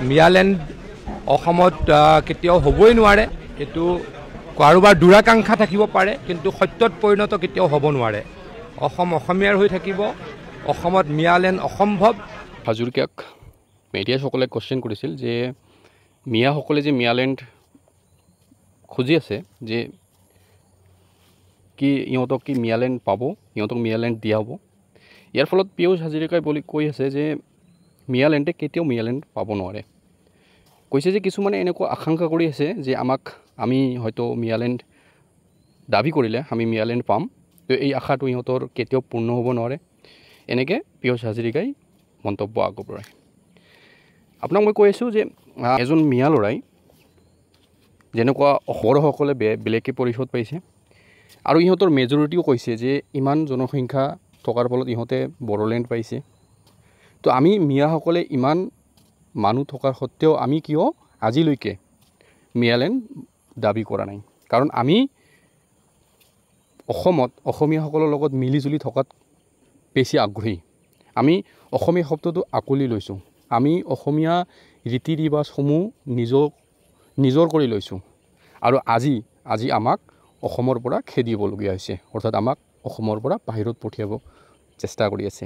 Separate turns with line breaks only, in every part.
মিয়ালেণ্ড অসমত কেতিয়াও হ'বই নোৱাৰে। এইটো কাৰোবাৰ দুৰাকাংক্ষা থাকিব পাৰে, কিন্তু সত্যত পৰিণত কেতিয়াও হ'ব নোৱাৰে। অসম অসমীয়াৰ হৈ থাকিব, অসমত মিয়ালেণ্ড অসম্ভৱ।
হাজৰিকাক মেডিয়াসকলে কোৱেশ্যন কৰিছিল যে মিয়াসকলে যে মিয়ালেণ্ড খুজি আছে, যে কি ইহঁতক কি মিয়ালেণ্ড পাব, ইহঁতক মিয়ালেণ্ড দিয়া হ'ব। ইয়াৰ ফলত পীয়ুষ হাজৰিকাই বুলি কৈ আছে যে মিয়ালেণ্ডে কেতিয়াও মিয়ালেণ্ড পাব নোৱাৰে। কৈছে যে কিছুমানে এনেকুৱা আশংকা কৰি আছে যে আমি হয়তো মিয়ালেণ্ড দাবী কৰিলে আমি মিয়ালেণ্ড পাম, তো এই আশাটো ইহঁতৰ কেতিয়াও পূৰ্ণ হ'ব নোৱাৰে। এনেকৈ পীয়ুষ হাজৰিকাই মন্তব্য আগবঢ়ায়। আপোনাক মই কৈ আছোঁ যে এজন মিয়া ল'ৰাই যেনেকুৱা বড়োসকলে বেলেগকৈ পৰিশোধ পাইছে, আৰু ইহঁতৰ মেজৰিটিও কৈছে যে ইমান জনসংখ্যা থকাৰ ফলত ইহঁতে বড়োলেণ্ড পাইছে। তো আমি মিয়াসকলে ইমান মানুহ থকাৰ সত্ত্বেও আমি কিয় আজিলৈকে মিয়ালেণ্ড দাবী কৰা নাই? কাৰণ আমি অসমত অসমীয়াসকলৰ লগত মিলিজুলি থকাত বেছি আগ্ৰহী। আমি অসমীয়া শব্দটো আকোৱালি লৈছোঁ। আমি অসমীয়া ৰীতি ৰিবাজসমূহ নিজৰ কৰি লৈছোঁ, আৰু আজি আমাক অসমৰ পৰা খেদিবলগীয়া হৈছে, অৰ্থাৎ আমাক অসমৰ পৰা বাহিৰত পঠিয়াব চেষ্টা কৰি আছে।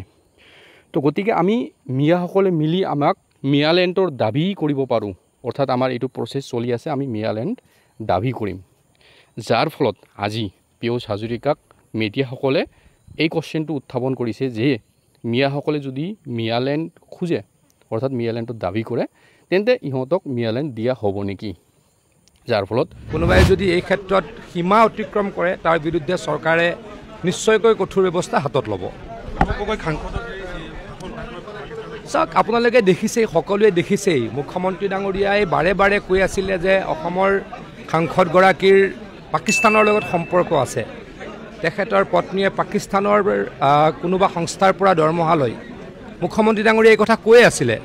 তো গতিকে আমি মিয়াসকলে মিলি আমাক মিয়ালেণ্ডৰ দাবী কৰিব পাৰোঁ, অৰ্থাৎ আমাৰ এইটো প্ৰচেছ চলি আছে, আমি মিয়ালেণ্ড দাবী কৰিম। যাৰ ফলত আজি পীয়ুষ হাজৰিকাক মেডিয়াসকলে এই কুৱেশ্যনটো উত্থাপন কৰিছে যে মিয়াসকলে যদি মিয়ালেণ্ড খোজে, অৰ্থাৎ মিয়ালেণ্ডৰ দাবী কৰে, তেন্তে ইহঁতক মিয়ালেণ্ড দিয়া হ'ব নেকি? যাৰ ফলত
কোনোবাই যদি এই ক্ষেত্ৰত সীমা অতিক্ৰম কৰে, তাৰ বিৰুদ্ধে চৰকাৰে নিশ্চয়কৈ কঠোৰ ব্যৱস্থা হাতত ল'ব। চাওক, আপোনালোকে দেখিছেই, সকলোৱে দেখিছেই, মুখ্যমন্ত্ৰী ডাঙৰীয়াই বাৰে বাৰে কৈ আছিলে যে অসমৰ সাংসদগৰাকীৰ পাকিস্তানৰ লগত সম্পৰ্ক আছে। তেখেতৰ পত্নীয়ে পাকিস্তানৰ কোনোবা সংস্থাৰ পৰা দৰমহা লয়। মুখ্যমন্ত্ৰী ডাঙৰীয়াই এই কথা কৈ আছিলে।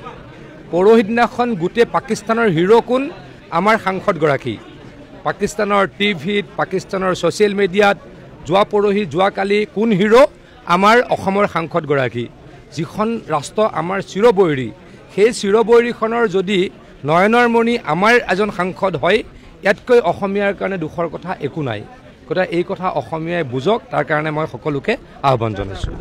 পৰহি দিনাখন গোটেই পাকিস্তানৰ হিৰো কোন? আমাৰ সাংসদগৰাকী। পাকিস্তানৰ টিভিত, পাকিস্তানৰ ছ'চিয়েল মিডিয়াত যোৱাকালি কোন হিৰো? আমাৰ অসমৰ সাংসদগৰাকী। যিখন ৰাষ্ট্ৰ আমাৰ চিৰবৈৰী, সেই চিৰবৈৰীখনৰ যদি নয়নৰ মণি আমাৰ এজন সাংসদ হয়, ইয়াতকৈ অসমীয়াৰ কাৰণে দুখৰ কথা একো নাই। গতিকে এই কথা অসমীয়াই বুজক, তাৰ কাৰণে মই সকলোকে আহ্বান জনাইছোঁ।